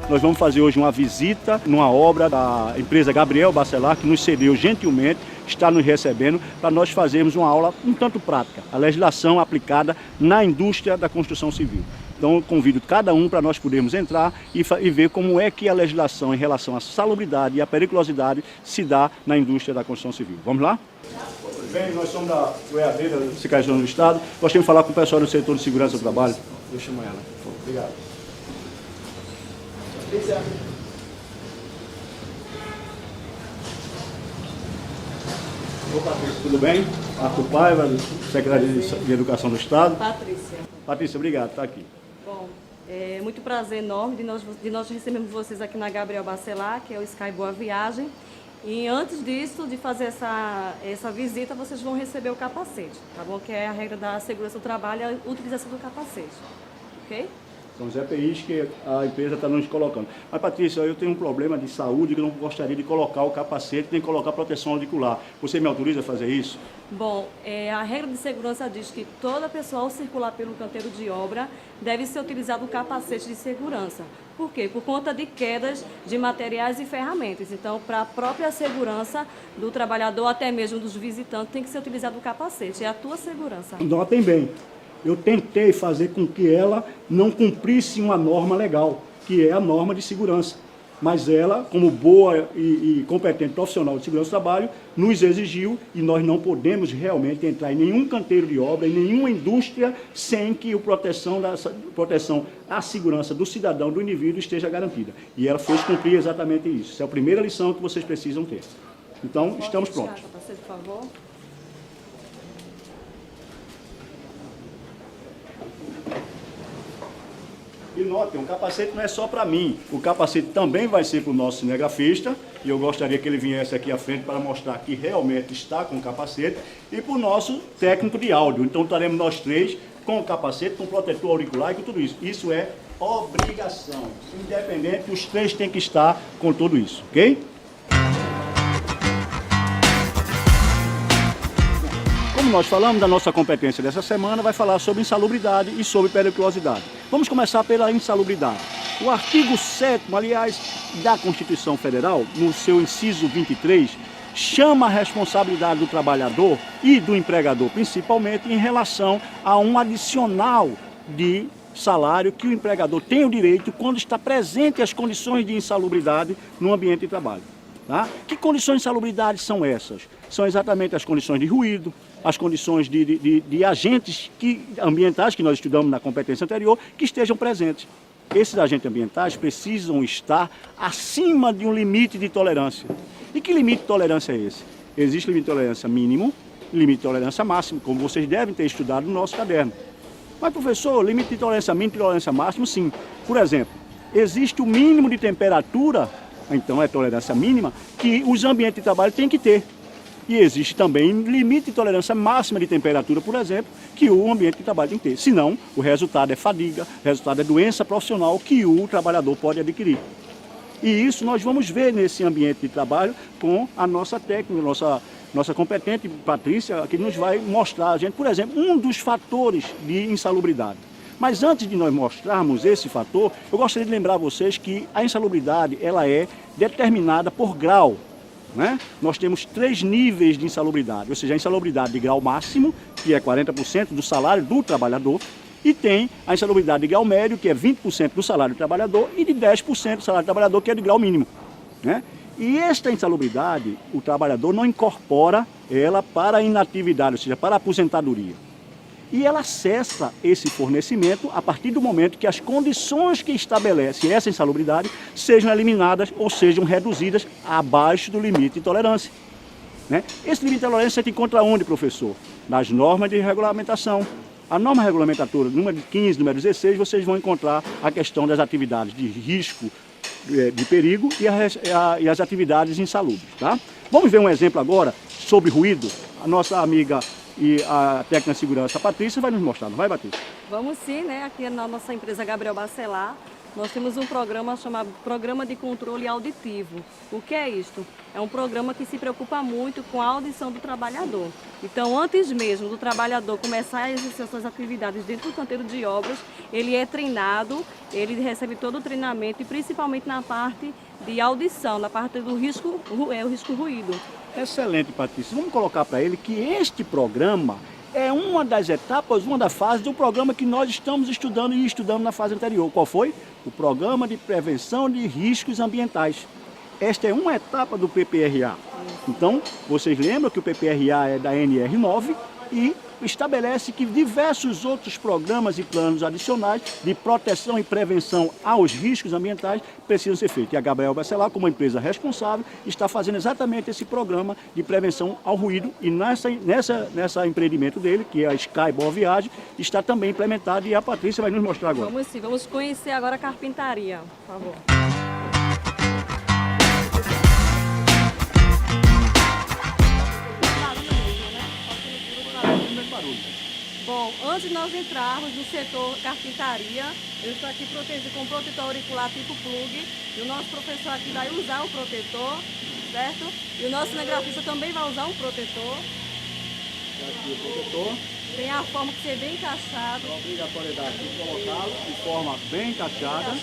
Nós vamos fazer hoje uma visita numa obra da empresa Gabriel Bacelar, que nos cedeu gentilmente, está nos recebendo, para nós fazermos uma aula um tanto prática, a legislação aplicada na indústria da construção civil. Então eu convido cada um para nós podermos entrar e ver como é que a legislação em relação à salubridade e à periculosidade se dá na indústria da construção civil. Vamos lá? Bem, nós somos da EAD, da Secretaria do Estado. Gostaria de falar com o pessoal do setor de segurança do trabalho. Deixa eu chamar ela. Obrigado. Ô, Patrícia, tudo bem? Arthur Paiva, Secretaria de Educação do Estado. Patrícia. Patrícia, obrigado, está aqui. Bom, é muito prazer enorme de nós recebermos vocês aqui na Gabriel Bacelar, que é o Sky Boa Viagem. E antes disso, de fazer essa visita, vocês vão receber o capacete, tá bom? Que é a regra da segurança do trabalho, a utilização do capacete, ok? São os EPIs que a empresa está nos colocando. Mas, Patrícia, eu tenho um problema de saúde que eu não gostaria de colocar o capacete, nem colocar proteção auricular. Você me autoriza a fazer isso? Bom, a regra de segurança diz que toda pessoa ao circular pelo canteiro de obra deve ser utilizado o capacete de segurança. Por quê? Por conta de quedas de materiais e ferramentas. Então, para a própria segurança do trabalhador, até mesmo dos visitantes, tem que ser utilizado o capacete. É a tua segurança. Notem bem, eu tentei fazer com que ela não cumprisse uma norma legal, que é a norma de segurança. Mas ela, como boa e competente profissional de segurança do trabalho, nos exigiu e nós não podemos realmente entrar em nenhum canteiro de obra, em nenhuma indústria, sem que a proteção à segurança do cidadão, do indivíduo, esteja garantida. E ela fez cumprir exatamente isso. Essa é a primeira lição que vocês precisam ter. Então, estamos prontos. Capacete, por favor. E notem, o capacete não é só para mim, o capacete também vai ser para o nosso cinegrafista, e eu gostaria que ele viesse aqui à frente para mostrar que realmente está com o capacete, e para o nosso técnico de áudio. Então estaremos nós três com o capacete, com protetor auricular e com tudo isso. Isso é obrigação, independente, os três têm que estar com tudo isso, ok? Como nós falamos da nossa competência dessa semana, vai falar sobre insalubridade e sobre periculosidade. Vamos começar pela insalubridade. O artigo 7º, aliás, da Constituição Federal, no seu inciso 23, chama a responsabilidade do trabalhador e do empregador, principalmente em relação a um adicional de salário que o empregador tem o direito quando está presente as condições de insalubridade no ambiente de trabalho. Tá? Que condições de insalubridade são essas? São exatamente as condições de ruído, as condições de agentes ambientais que nós estudamos na competência anterior, que estejam presentes. Esses agentes ambientais precisam estar acima de um limite de tolerância. E que limite de tolerância é esse? Existe limite de tolerância mínimo e limite de tolerância máximo, como vocês devem ter estudado no nosso caderno. Mas, professor, limite de tolerância mínimo e tolerância máximo, sim. Por exemplo, existe o mínimo de temperatura, então é tolerância mínima, que os ambientes de trabalho têm que ter. E existe também limite de tolerância máxima de temperatura, por exemplo, que o ambiente de trabalho tem que ter. Senão, o resultado é fadiga, o resultado é doença profissional que o trabalhador pode adquirir. E isso nós vamos ver nesse ambiente de trabalho com a nossa técnica, nossa competente Patrícia, que nos vai mostrar a gente, por exemplo, um dos fatores de insalubridade. Mas antes de nós mostrarmos esse fator, eu gostaria de lembrar a vocês que a insalubridade ela é determinada por grau. Né? Nós temos 3 níveis de insalubridade, ou seja, a insalubridade de grau máximo, que é 40% do salário do trabalhador, e tem a insalubridade de grau médio, que é 20% do salário do trabalhador, e de 10% do salário do trabalhador, que é de grau mínimo. Né? E esta insalubridade, o trabalhador não incorpora ela para a inatividade, ou seja, para a aposentadoria. E ela cessa esse fornecimento a partir do momento que as condições que estabelecem essa insalubridade sejam eliminadas ou sejam reduzidas abaixo do limite de tolerância. Né? Esse limite de tolerância se encontra onde, professor? Nas normas de regulamentação. A norma regulamentatória número 15, número 16, vocês vão encontrar a questão das atividades de risco, de perigo e as atividades insalubres. Tá? Vamos ver um exemplo agora sobre ruído. A nossa amiga e a técnica de segurança, a Patrícia, vai nos mostrar, não vai, Patrícia? Vamos sim, né? Aqui na nossa empresa Gabriel Bacelar, nós temos um programa chamado Programa de Controle Auditivo. O que é isto? É um programa que se preocupa muito com a audição do trabalhador. Então, antes mesmo do trabalhador começar a exercer suas atividades dentro do canteiro de obras, ele é treinado, ele recebe todo o treinamento, e principalmente na parte de audição, na parte do risco, o risco ruído. Excelente, Patrícia. Vamos colocar para ele que este programa é uma das etapas, uma das fases do programa que nós estamos estudando e estudamos na fase anterior. Qual foi? O Programa de Prevenção de Riscos Ambientais. Esta é uma etapa do PPRA. Então, vocês lembram que o PPRA é da NR9 e estabelece que diversos outros programas e planos adicionais de proteção e prevenção aos riscos ambientais precisam ser feitos. E a Gabriel Bacelar, como empresa responsável, está fazendo exatamente esse programa de prevenção ao ruído, e nessa empreendimento dele, que é a Sky Boa Viagem, está também implementado, e a Patrícia vai nos mostrar agora. Vamos sim, vamos conhecer agora a carpintaria, por favor. Bom, antes de nós entrarmos no setor carpintaria, eu estou aqui protegido com um protetor auricular tipo plug, e o nosso professor aqui vai usar o protetor, certo? E o nosso cinegrafista também vai usar um protetor. Aqui o protetor. Tem a forma que ser bem encaixado. A obrigatoriedade de colocá-lo de forma bem encaixada.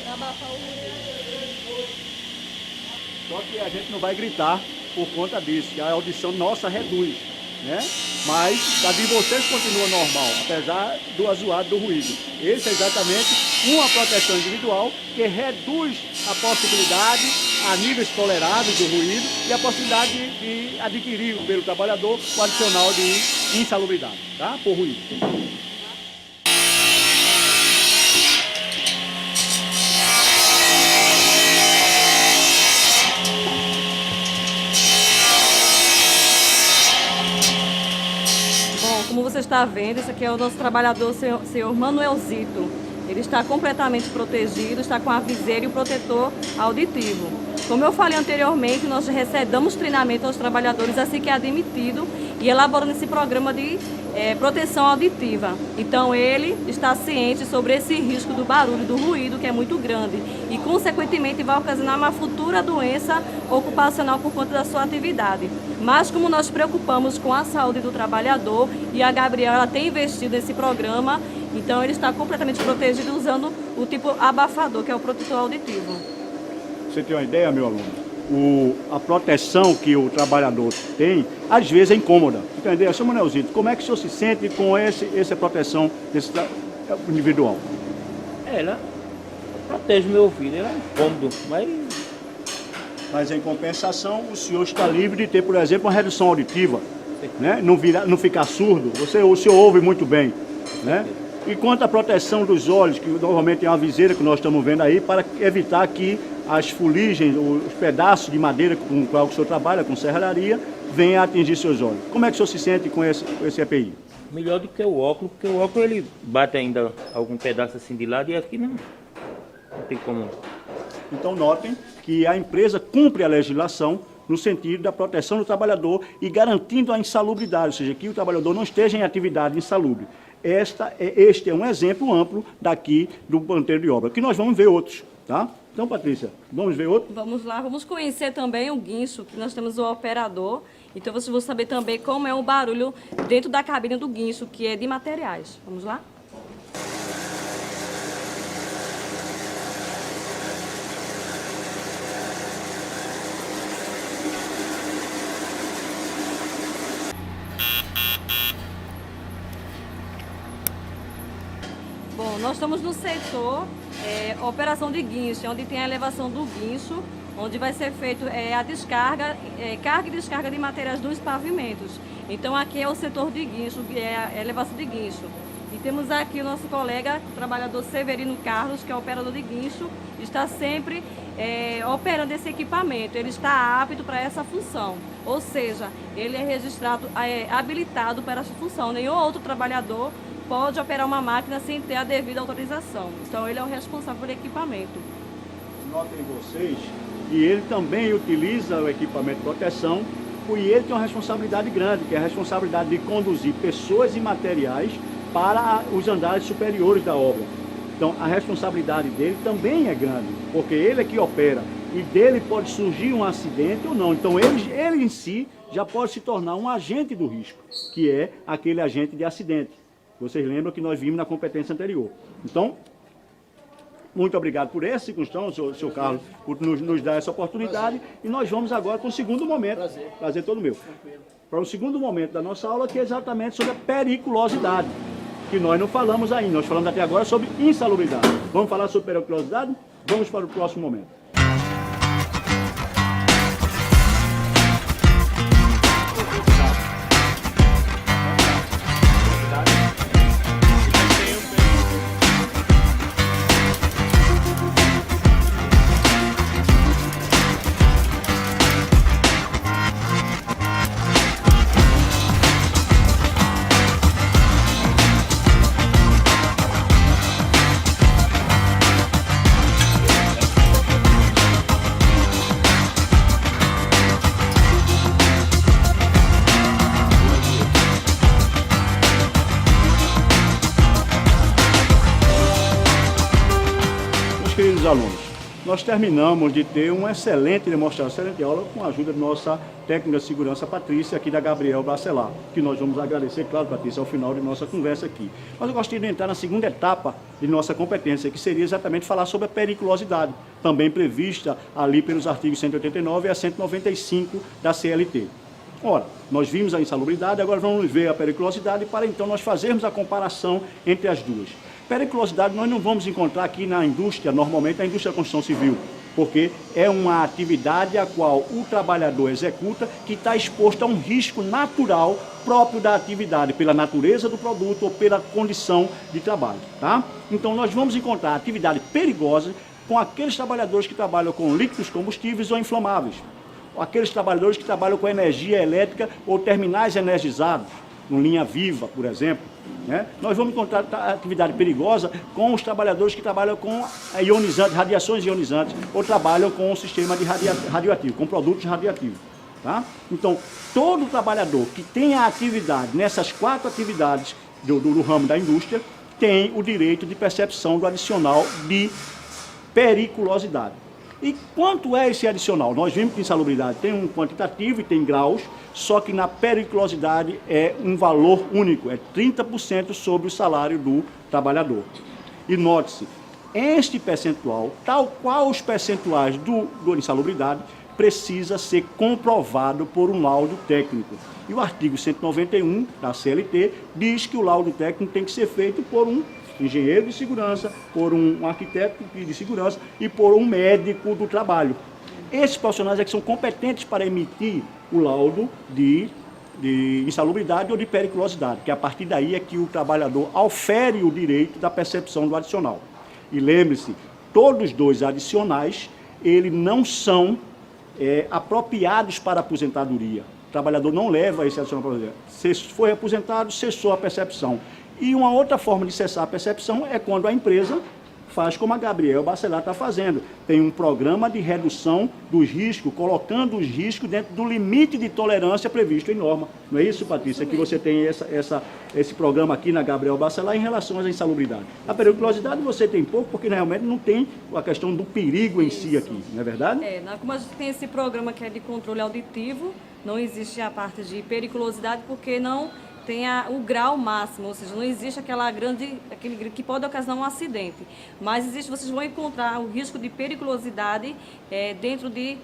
Para abafar o ruído. Só que a gente não vai gritar por conta disso, que a audição nossa reduz, né? Mas a de vocês continua normal, apesar do azuado do ruído. Esse é exatamente uma proteção individual que reduz a possibilidade a níveis toleráveis do ruído e a possibilidade de adquirir pelo trabalhador o adicional de insalubridade, tá? Por ruído. Como você está vendo, esse aqui é o nosso trabalhador, senhor Manuelzito. Ele está completamente protegido, está com a viseira e o protetor auditivo. Como eu falei anteriormente, nós damos treinamento aos trabalhadores assim que é admitido e elaborando esse programa de proteção auditiva. Então ele está ciente sobre esse risco do barulho, do ruído, que é muito grande e consequentemente vai ocasionar uma futura doença ocupacional por conta da sua atividade. Mas como nós preocupamos com a saúde do trabalhador e a Gabriela tem investido nesse programa, então ele está completamente protegido usando o tipo abafador, que é o protetor auditivo. Você tem uma ideia, meu aluno? A proteção que o trabalhador tem, às vezes é incômoda. Você tem uma ideia? Seu Manuelzito, como é que o senhor se sente com essa proteção individual? Ela protege o meu ouvido, ela é incômodo, Mas em compensação, o senhor está livre de ter, por exemplo, uma redução auditiva, né? Não ficar surdo, o senhor ouve muito bem, né? E quanto à proteção dos olhos, que normalmente é uma viseira que nós estamos vendo aí, para evitar que as fuligens, os pedaços de madeira com o qual o senhor trabalha, com serralharia, venham a atingir seus olhos. Como é que o senhor se sente com esse EPI? melhor do que o óculos, porque o óculos ele bate ainda algum pedaço assim de lado e aqui não tem como. Então notem que a empresa cumpre a legislação no sentido da proteção do trabalhador e garantindo a insalubridade, ou seja, que o trabalhador não esteja em atividade insalubre. Este é um exemplo amplo daqui do canteiro de obra, que nós vamos ver outros, tá? Então, Patrícia, vamos ver outro? Vamos lá, vamos conhecer também o guincho, que nós temos o operador. Então, vocês vão saber também como é o barulho dentro da cabine do guincho, que é de materiais. Vamos lá? Bom, nós estamos no setor operação de guincho, onde tem a elevação do guincho, onde vai ser feito a descarga, carga e descarga de materiais dos pavimentos. Então aqui é o setor de guincho, a elevação de guincho. E temos aqui o nosso colega, o trabalhador Severino Carlos, que é operador de guincho, está sempre operando esse equipamento. Ele está apto para essa função, ou seja, ele é registrado, habilitado para essa função. Nenhum outro trabalhador pode operar uma máquina sem ter a devida autorização. Então ele é o responsável pelo equipamento. Notem vocês que ele também utiliza o equipamento de proteção e ele tem uma responsabilidade grande, que é a responsabilidade de conduzir pessoas e materiais para os andares superiores da obra. Então, a responsabilidade dele também é grande, porque ele é que opera e dele pode surgir um acidente ou não. Então, ele em si já pode se tornar um agente do risco, que é aquele agente de acidente. Vocês lembram que nós vimos na competência anterior. Então, muito obrigado por essa circunstância, senhor Carlos, por nos dar essa oportunidade. E nós vamos agora para o segundo momento. Prazer todo meu. Para o segundo momento da nossa aula, que é exatamente sobre a periculosidade, que nós não falamos ainda. Nós falamos até agora sobre insalubridade. Vamos falar sobre periculosidade? Vamos para o próximo momento. Queridos alunos, nós terminamos de ter uma excelente demonstração, excelente aula com a ajuda de nossa técnica de segurança Patrícia, aqui da Gabriel Bacelar, que nós vamos agradecer, claro, Patrícia, ao final de nossa conversa aqui. Mas eu gostaria de entrar na segunda etapa de nossa competência, que seria exatamente falar sobre a periculosidade, também prevista ali pelos artigos 189 a 195 da CLT. Ora, nós vimos a insalubridade, agora vamos ver a periculosidade para então nós fazermos a comparação entre as duas. Periculosidade nós não vamos encontrar aqui na indústria, normalmente na indústria da construção civil, porque é uma atividade a qual o trabalhador executa que está exposto a um risco natural próprio da atividade, pela natureza do produto ou pela condição de trabalho, tá? Então nós vamos encontrar atividade perigosa com aqueles trabalhadores que trabalham com líquidos combustíveis ou inflamáveis, aqueles trabalhadores que trabalham com energia elétrica ou terminais energizados, em linha viva, por exemplo. Né? Nós vamos encontrar atividade perigosa com os trabalhadores que trabalham com radiações ionizantes ou trabalham com o sistema de radioativo, com produtos radioativos. Tá? Então, todo trabalhador que tenha atividade nessas 4 atividades do ramo da indústria tem o direito de percepção do adicional de periculosidade. E quanto é esse adicional? Nós vimos que insalubridade tem um quantitativo e tem graus, só que na periculosidade é um valor único, é 30% sobre o salário do trabalhador. E note-se, este percentual, tal qual os percentuais do insalubridade, precisa ser comprovado por um laudo técnico. E o artigo 191 da CLT diz que o laudo técnico tem que ser feito por um engenheiro de segurança, por um arquiteto de segurança e por um médico do trabalho. Esses profissionais é que são competentes para emitir o laudo de insalubridade ou de periculosidade, que a partir daí é que o trabalhador aufere o direito da percepção do adicional. E lembre-se, todos os 2 adicionais, eles não são apropriados para aposentadoria. O trabalhador não leva esse adicional para aposentadoria. Se foi aposentado, cessou a percepção. E uma outra forma de cessar a percepção é quando a empresa faz como a Gabriel Bacelar está fazendo. Tem um programa de redução dos riscos, colocando os riscos dentro do limite de tolerância previsto em norma. Não é isso, Patrícia? Que você tem esse programa aqui na Gabriel Bacelar em relação à insalubridade. A periculosidade você tem pouco, porque realmente não tem a questão do perigo em si aqui, não é verdade? Como a gente tem esse programa que é de controle auditivo, não existe a parte de periculosidade, porque não tem o grau máximo, ou seja, não existe aquele que pode ocasionar um acidente. Mas existe, vocês vão encontrar o risco de periculosidade dentro de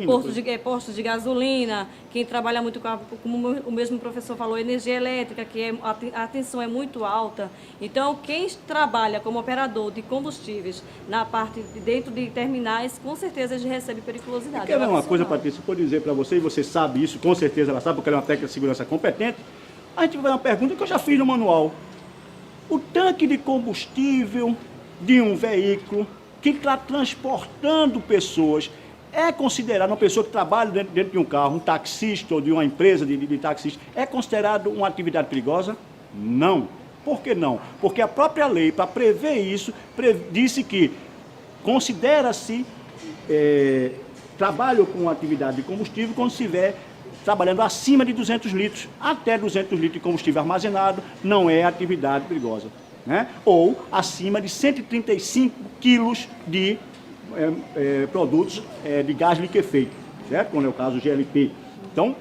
postos de gasolina, quem trabalha muito como o mesmo professor falou, energia elétrica, que a tensão é muito alta. Então, quem trabalha como operador de combustíveis na parte de dentro de terminais, com certeza eles recebem periculosidade. Quer ver uma coisa, Patrícia, eu vou dizer para você, e você sabe isso, com certeza ela sabe, porque ela é uma técnica de segurança competente. A gente vai fazer uma pergunta que eu já fiz no manual. O tanque de combustível de um veículo que está transportando pessoas é considerado, uma pessoa que trabalha dentro de um carro, um taxista ou de uma empresa de taxista, é considerado uma atividade perigosa? Não. Por que não? Porque a própria lei, para prever isso, disse que considera-se trabalho com atividade de combustível quando se estiver trabalhando acima de 200 litros. Até 200 litros de combustível armazenado não é atividade perigosa. né? Ou acima de 135 quilos de produtos de gás liquefeito, certo? Quando é o caso GLP. Então,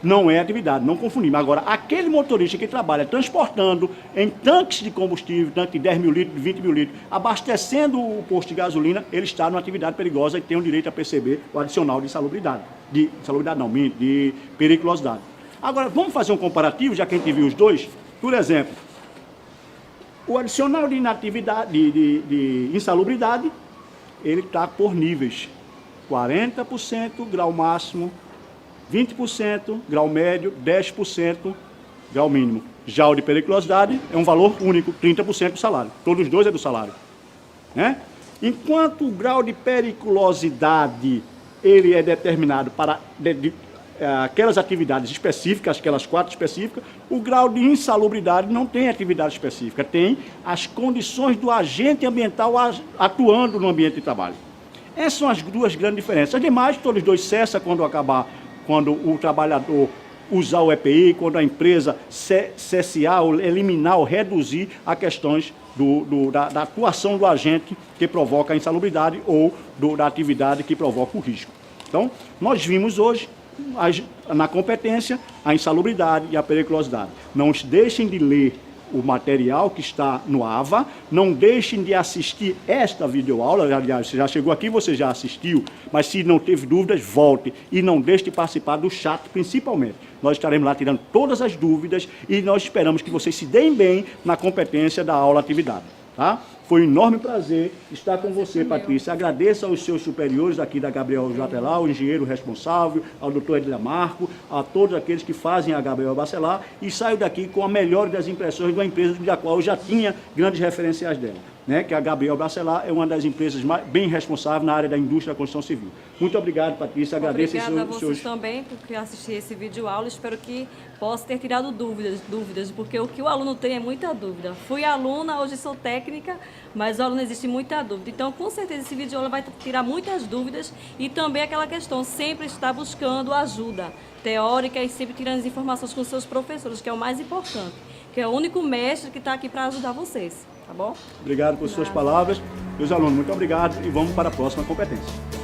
não é atividade, não confundir. Agora, aquele motorista que trabalha transportando em tanques de combustível, tanque de 10 mil litros, de 20 mil litros, abastecendo o posto de gasolina, ele está numa atividade perigosa e tem o direito a perceber o adicional de insalubridade. De insalubridade não, de periculosidade. Agora, vamos fazer um comparativo, já que a gente viu os dois. Por exemplo, o adicional de inatividade, de insalubridade, ele está por níveis. 40% grau máximo, 20% grau médio, 10% grau mínimo. Já o de periculosidade é um valor único, 30% do salário. Todos os dois é do salário, né? Enquanto o grau de periculosidade ele é determinado para aquelas atividades específicas, aquelas 4 específicas, o grau de insalubridade não tem atividade específica, tem as condições do agente ambiental atuando no ambiente de trabalho. Essas são as duas grandes diferenças. Ademais, todos os dois cessam quando o trabalhador usar o EPI, quando a empresa cessar, ou eliminar ou reduzir as questões da atuação do agente que provoca a insalubridade ou da atividade que provoca o risco. Então, nós vimos hoje, na competência, a insalubridade e a periculosidade. Não deixem de ler o material que está no AVA, não deixem de assistir esta videoaula, aliás, você já chegou aqui, você já assistiu, mas se não teve dúvidas, volte e não deixe de participar do chat principalmente. Nós estaremos lá tirando todas as dúvidas e nós esperamos que vocês se deem bem na competência da aula atividade, tá? Foi um enorme prazer estar com você, Patrícia. Agradeço aos seus superiores aqui da Gabriel Bacelar, o engenheiro responsável, ao doutor Edila Marco, a todos aqueles que fazem a Gabriel Bacelar, e saio daqui com a melhor das impressões de uma empresa da qual eu já tinha grandes referenciais dela, né? Que a Gabriel Bacelar é uma das empresas bem responsáveis na área da indústria da construção civil. Muito obrigado, Patrícia. Agradeço Obrigada a vocês também por assistir esse vídeo aula. Espero que possa ter tirado dúvidas, porque o que o aluno tem é muita dúvida. Fui aluna, hoje sou técnica, mas o aluno existe muita dúvida. Então, com certeza, esse vídeo aula vai tirar muitas dúvidas e também aquela questão, sempre estar buscando ajuda teórica e sempre tirando as informações com seus professores, que é o mais importante, que é o único mestre que está aqui para ajudar vocês, tá bom? Obrigado por suas palavras. Meus alunos, muito obrigado e vamos para a próxima competência.